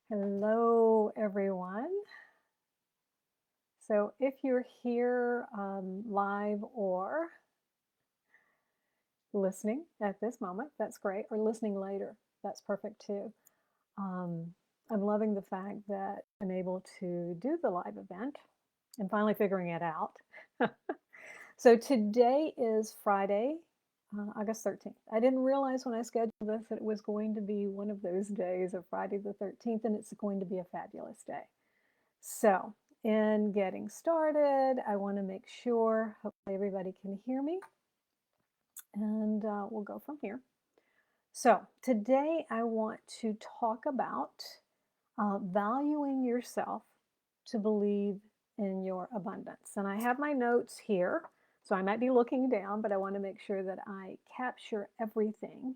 Hello, everyone. So if you're here live or listening at this moment, that's great, or listening later, that's perfect too. Um, I'm loving the fact that I'm able to do the live event and finally figuring it out. So today is Friday, August 13th. I didn't realize when I scheduled this that it was going to be one of those days of Friday the 13th, and it's going to be a fabulous day. So, in getting started, I want to make sure, hopefully everybody can hear me, and we'll go from here. So, today I want to talk about valuing yourself to believe in your abundance. And I have my notes here, so I might be looking down, but I want to make sure that I capture everything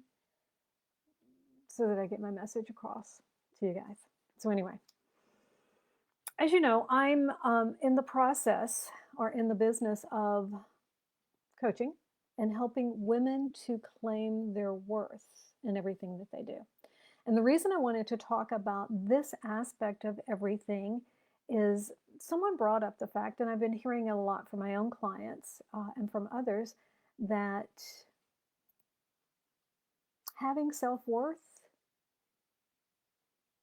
so that I get my message across to you guys. So, anyway, as you know, I'm in the process or in the business of coaching and helping women to claim their worth in everything that they do. And the reason I wanted to talk about this aspect of everything is someone brought up the fact, and I've been hearing it a lot from my own clients and from others, that having self worth,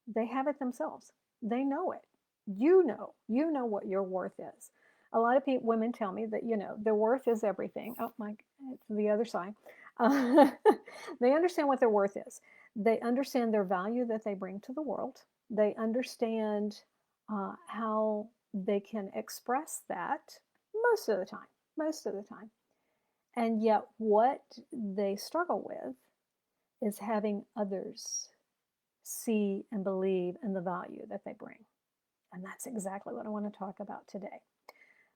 they have it themselves. They know it. You know what your worth is. A lot of people, women tell me that, their worth is everything. Oh my, it's the other side. Uh, they understand what their worth is. They understand their value that they bring to the world. They understand how they can express that most of the time, most of the time. And yet, what they struggle with is having others see and believe in the value that they bring. And that's exactly what I want to talk about today.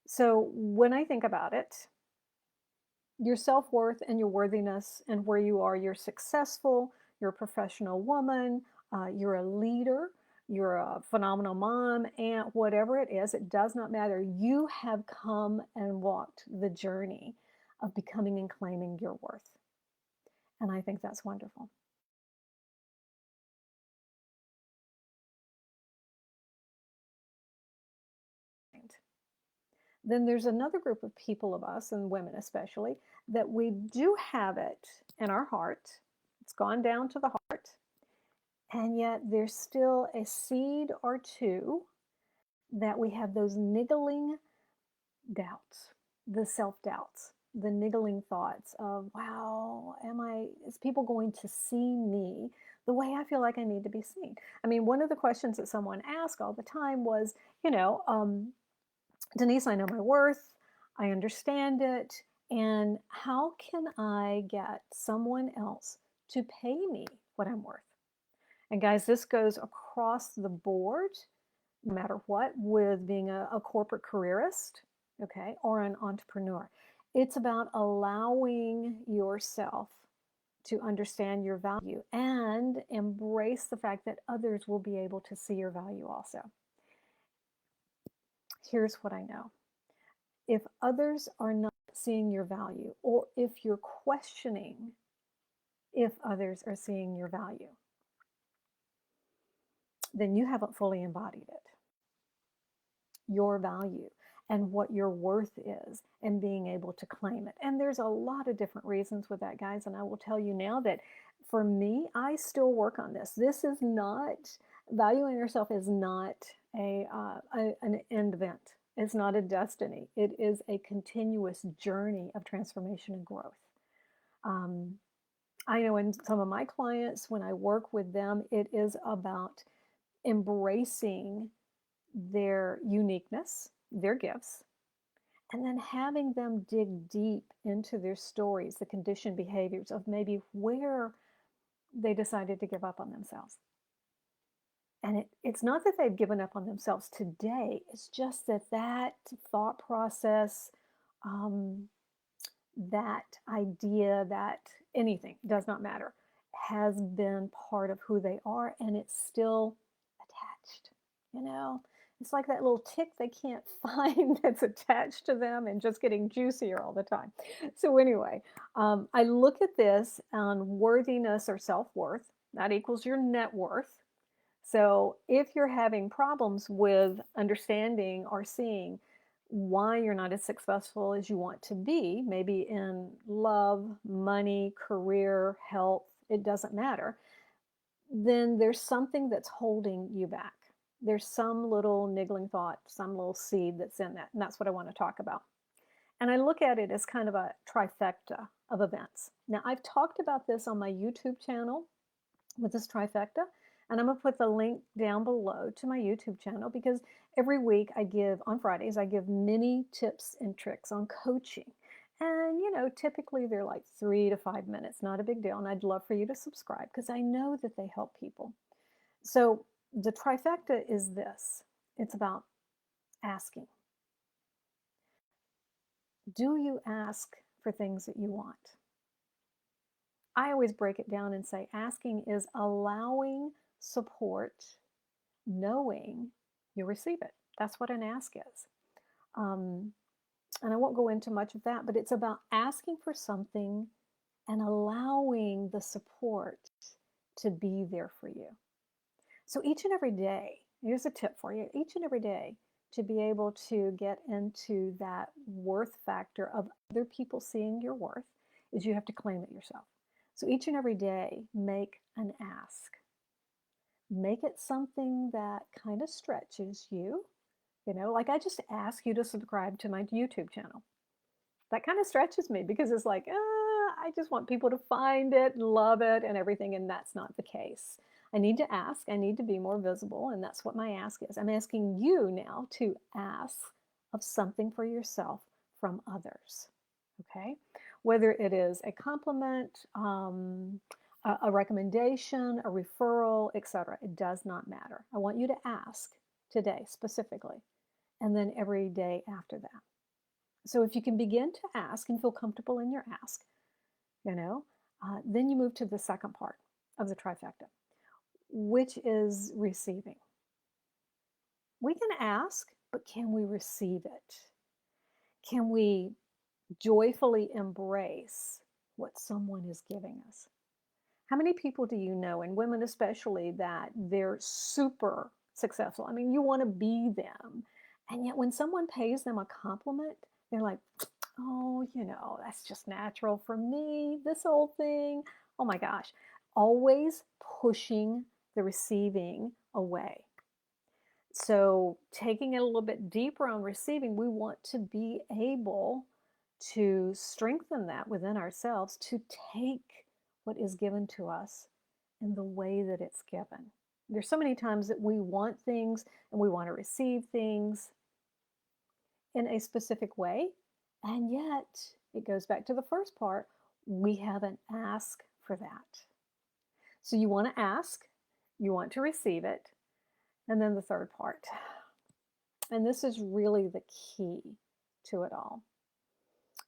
So, when I think about it, your self worth and your worthiness and where you are, you're successful, you're a professional woman, you're a leader, you're a phenomenal mom, and whatever it is, it does not matter. You have come and walked the journey of becoming and claiming your worth. And I think that's wonderful. Then there's another group of people of us, and women especially, that we do have it in our heart. It's gone down to the heart. And yet there's still a seed or two that we have those niggling doubts, the self doubts, the niggling thoughts of, wow, is people going to see me the way I feel like I need to be seen? I mean, one of the questions that someone asked all the time was, you know, Denise, I know my worth, I understand it, and how can I get someone else to pay me what I'm worth? And guys, this goes across the board, no matter what, with being a corporate careerist, okay, or an entrepreneur. It's about allowing yourself to understand your value and embrace the fact that others will be able to see your value also. Here's what I know. If others are not seeing your value, or if you're questioning if others are seeing your value, then you haven't fully embodied it. Your value and what your worth is and being able to claim it. And there's a lot of different reasons with that, guys. And I will tell you now that for me, I still work on this. This is not, valuing yourself is not an end event. It's not a destiny. It is a continuous journey of transformation and growth. Um, I know in some of my clients, when I work with them, it is about embracing their uniqueness, their gifts, and then having them dig deep into their stories, the conditioned behaviors of maybe where they decided to give up on themselves. And it's not that they've given up on themselves today, it's just that thought process, um, that idea, that anything, does not matter, has been part of who they are, and it's still attached, you know? It's like that little tick they can't find that's attached to them and just getting juicier all the time. So anyway, I look at this on worthiness or self-worth. That equals your net worth. So if you're having problems with understanding or seeing why you're not as successful as you want to be, maybe in love, money, career, health, it doesn't matter, then there's something that's holding you back. There's some little niggling thought, some little seed that's in that. And that's what I want to talk about. And I look at it as kind of a trifecta of events. Now, I've talked about this on my YouTube channel with this trifecta, and I'm going to put the link down below to my YouTube channel because every week on Fridays, I give many tips and tricks on coaching. And, typically they're like 3 to 5 minutes, not a big deal. And I'd love for you to subscribe because I know that they help people. So the trifecta is this. It's about asking. Do you ask for things that you want? I always break it down and say asking is allowing support, knowing you'll receive it. That's what an ask is. And I won't go into much of that, but it's about asking for something and allowing the support to be there for you. So each and every day, here's a tip for you, each and every day, to be able to get into that worth factor of other people seeing your worth, is you have to claim it yourself. So each and every day, make an ask. Make it something that kind of stretches you. Like I just ask you to subscribe to my YouTube channel. That kind of stretches me because it's like, I just want people to find it and love it and everything, and that's not the case. I need to ask, I need to be more visible, and that's what my ask is. I'm asking you now to ask of something for yourself from others, okay? Whether it is a compliment, a recommendation, a referral, etc. It does not matter. I want you to ask today specifically, and then every day after that. So if you can begin to ask and feel comfortable in your ask, then you move to the second part of the trifecta, which is receiving. We can ask, but can we receive it? Can we joyfully embrace what someone is giving us? How many people do you know, and women especially, that they're super successful? I mean, you want to be them. And yet when someone pays them a compliment, they're like, oh, that's just natural for me, this old thing. Oh my gosh. Always pushing the receiving away. So taking it a little bit deeper on receiving, we want to be able to strengthen that within ourselves to take what is given to us in the way that it's given. There's so many times that we want things and we want to receive things in a specific way, and yet it goes back to the first part, we haven't asked for that. So you want to ask, you want to receive it, and then the third part. And this is really the key to it all.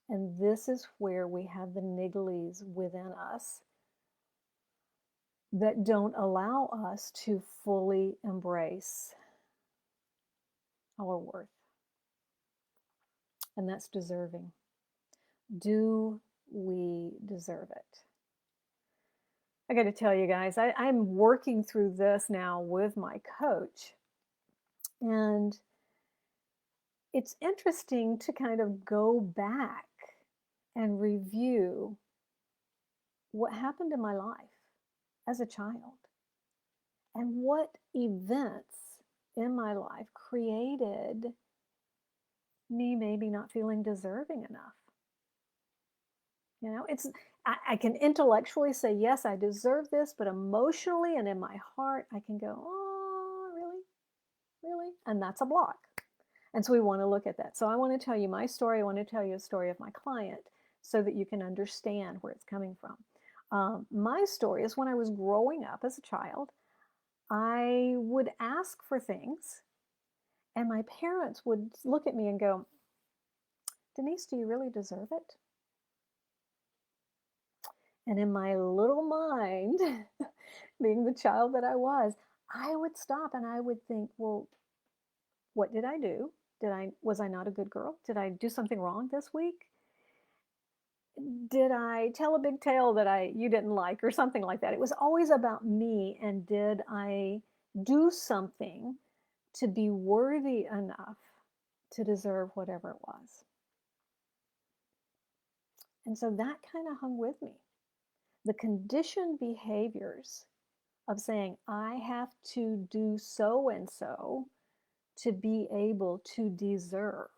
And this is where we have the nigglies within us that don't allow us to fully embrace our worth. And that's deserving. Do we deserve it? I got to tell you guys, I'm working through this now with my coach. And it's interesting to kind of go back and review what happened in my life as a child and what events in my life created me maybe not feeling deserving enough. I can intellectually say, yes, I deserve this, but emotionally and in my heart, I can go, oh, really? Really? And that's a block. And so we want to look at that. So I want to tell you my story. I want to tell you a story of my client so that you can understand where it's coming from. My story is when I was growing up as a child, I would ask for things and my parents would look at me and go, Denise, do you really deserve it? And in my little mind, being the child that I was, I would stop and I would think, well, what did I do? Was I not a good girl? Did I do something wrong this week? Did I tell a big tale that you didn't like or something like that? It was always about me, and did I do something to be worthy enough to deserve whatever it was. And so that kind of hung with me. The conditioned behaviors of saying, I have to do so and so to be able to deserve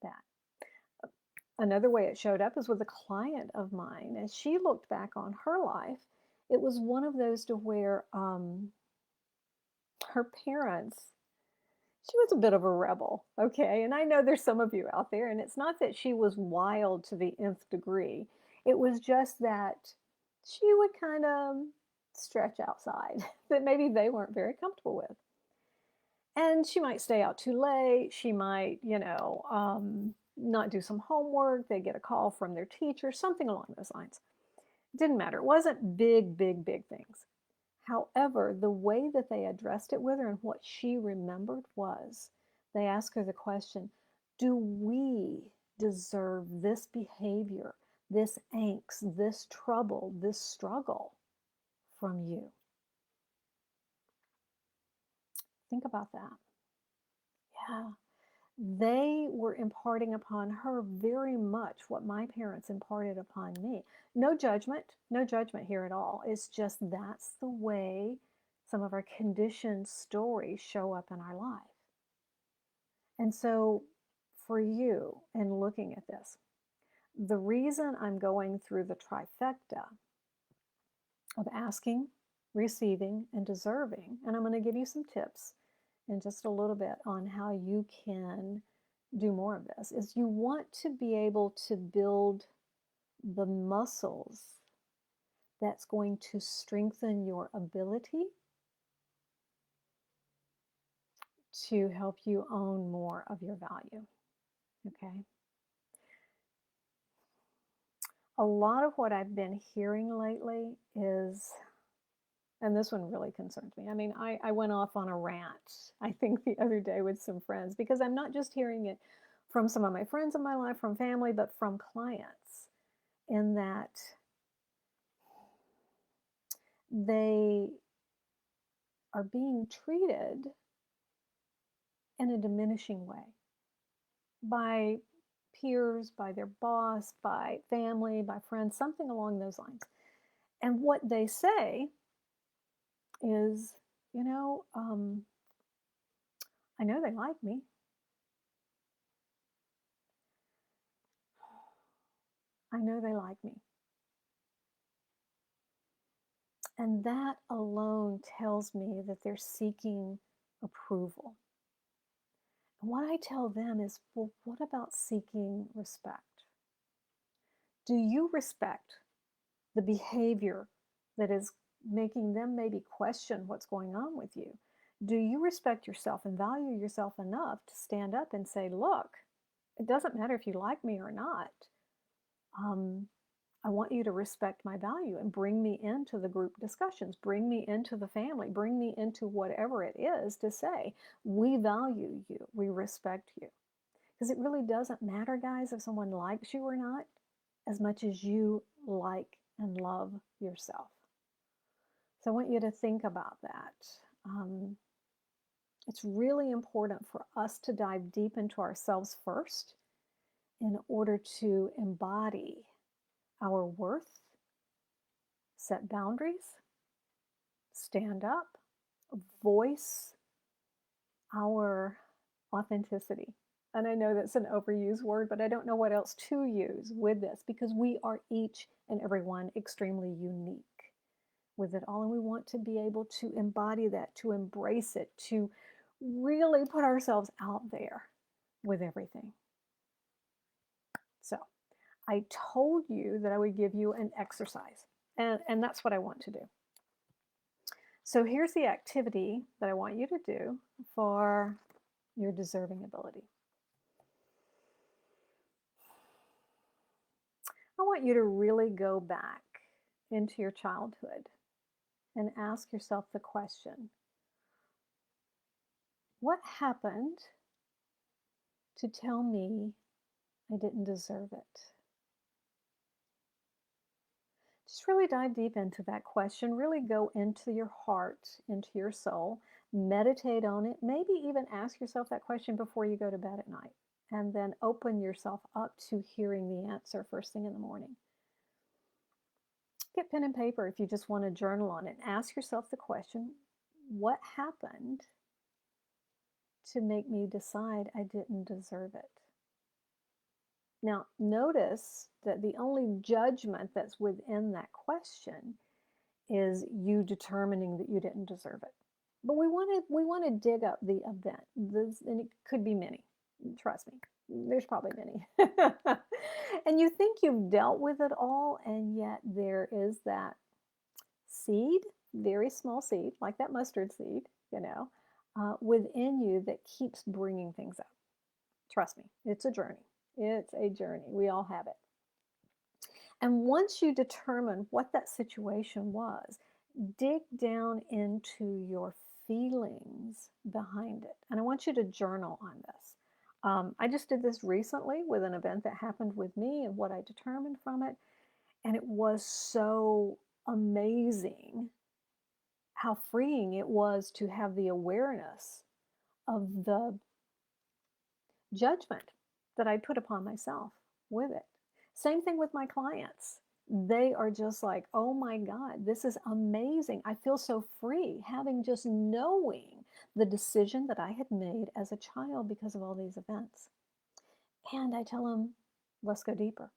that. Another way it showed up is with a client of mine. As she looked back on her life, it was one of those to where her parents, she was a bit of a rebel, okay? And I know there's some of you out there, and it's not that she was wild to the nth degree. It was just that she would kind of stretch outside that maybe they weren't very comfortable with. And she might stay out too late. She might, not do some homework. They get a call from their teacher, something along those lines. It didn't matter. It wasn't big, big, big things. However, the way that they addressed it with her and what she remembered was they asked her the question, do we deserve this behavior, this angst, this trouble, this struggle from you? Think about that. Yeah. They were imparting upon her very much what my parents imparted upon me. No judgment here at all. It's just that's the way some of our conditioned stories show up in our life. And so for you, in looking at this, the reason I'm going through the trifecta of asking, receiving, and deserving, and I'm going to give you some tips in just a little bit on how you can do more of this, is you want to be able to build the muscles that's going to strengthen your ability to help you own more of your value. Okay. A lot of what I've been hearing lately is, and this one really concerns me. I mean, I went off on a rant, I think, the other day with some friends, because I'm not just hearing it from some of my friends in my life, from family, but from clients, in that they are being treated in a diminishing way by peers, by their boss, by family, by friends, something along those lines. And what they say is, I know they like me. I know they like me. And that alone tells me that they're seeking approval. And what I tell them is, well, what about seeking respect? Do you respect the behavior that is making them maybe question what's going on with you? Do you respect yourself and value yourself enough to stand up and say, look, it doesn't matter if you like me or not. I want you to respect my value and bring me into the group discussions, bring me into the family, bring me into whatever it is to say, we value you, we respect you. Because it really doesn't matter, guys, if someone likes you or not, as much as you like and love yourself. So I want you to think about that. It's really important for us to dive deep into ourselves first in order to embody our worth, set boundaries, stand up, voice our authenticity. And I know that's an overused word, but I don't know what else to use with this, because we are each and every one extremely unique with it all. And we want to be able to embody that, to embrace it, to really put ourselves out there with everything. So I told you that I would give you an exercise, and that's what I want to do. So here's the activity that I want you to do for your deserving ability. I want you to really go back into your childhood and ask yourself the question, what happened to tell me I didn't deserve it? Just really dive deep into that question. Really go into your heart, into your soul, meditate on it. Maybe even ask yourself that question before you go to bed at night. And then open yourself up to hearing the answer first thing in the morning. Get pen and paper if you just want to journal on it. Ask yourself the question, what happened to make me decide I didn't deserve it? Now, notice that the only judgment that's within that question is you determining that you didn't deserve it. But we want to dig up the event. And it could be many. Trust me, there's probably many. And you think you've dealt with it all, and yet there is that seed, very small seed, like that mustard seed, within you that keeps bringing things up. Trust me, it's a journey. It's a journey. We all have it. And once you determine what that situation was, dig down into your feelings behind it. And I want you to journal on this. I just did this recently with an event that happened with me and what I determined from it. And it was so amazing how freeing it was to have the awareness of the judgment that I put upon myself with it. Same thing with my clients. They are just like, oh my God, this is amazing. I feel so free having just knowing the decision that I had made as a child because of all these events. And I tell them, let's go deeper.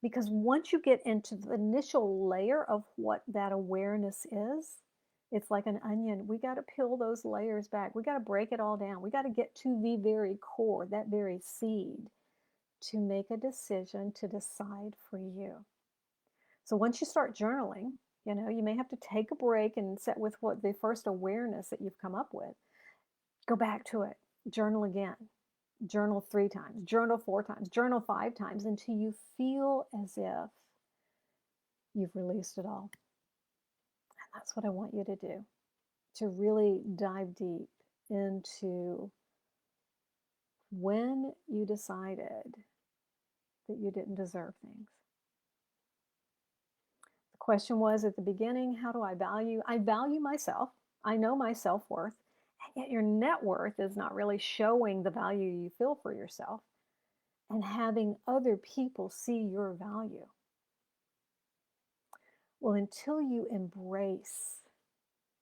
Because once you get into the initial layer of what that awareness is, it's like an onion. We got to peel those layers back. We got to break it all down. We got to get to the very core, that very seed, to make a decision to decide for you. So once you start journaling, you may have to take a break and sit with what the first awareness that you've come up with. Go back to it. Journal again. Journal 3 times. Journal 4 times. Journal 5 times until you feel as if you've released it all. And that's what I want you to do, to really dive deep into when you decided that you didn't deserve things. The question was at the beginning, how do I value? I value myself. I know my self-worth. And yet your net worth is not really showing the value you feel for yourself and having other people see your value. Well, until you embrace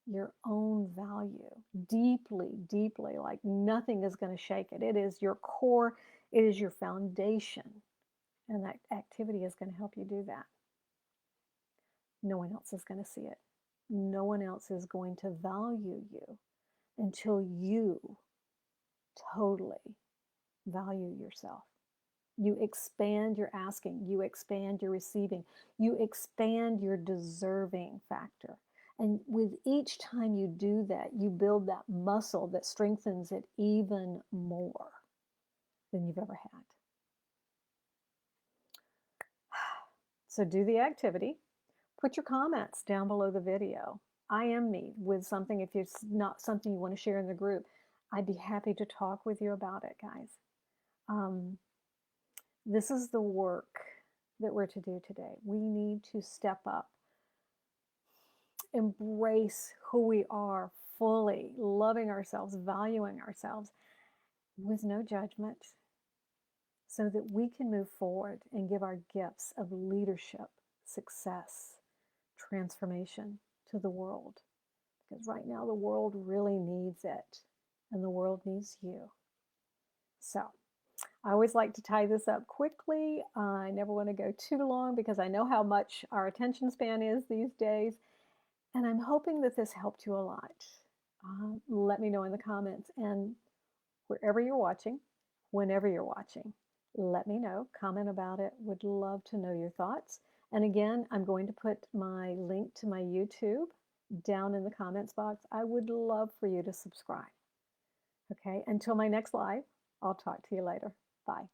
your own value deeply, deeply, like nothing is going to shake it. It is your core. It is your foundation. And that activity is going to help you do that. No one else is going to see it. No one else is going to value you until you totally value yourself. You expand your asking, you expand your receiving, you expand your deserving factor. And with each time you do that, you build that muscle that strengthens it even more than you've ever had. So do the activity. Put your comments down below the video. I am me with something. If it's not something you want to share in the group, I'd be happy to talk with you about it, guys. This is the work that we're to do today. We need to step up, embrace who we are fully, loving ourselves, valuing ourselves with no judgment, so that we can move forward and give our gifts of leadership, success, transformation to the world. Because right now the world really needs it, and the world needs you. So I always like to tie this up quickly. I never want to go too long because I know how much our attention span is these days. And I'm hoping that this helped you a lot. Let me know in the comments. And wherever you're watching, whenever you're watching, let me know. Comment about it. Would love to know your thoughts. And again, I'm going to put my link to my YouTube down in the comments box. I would love for you to subscribe. Okay, until my next live, I'll talk to you later. Bye.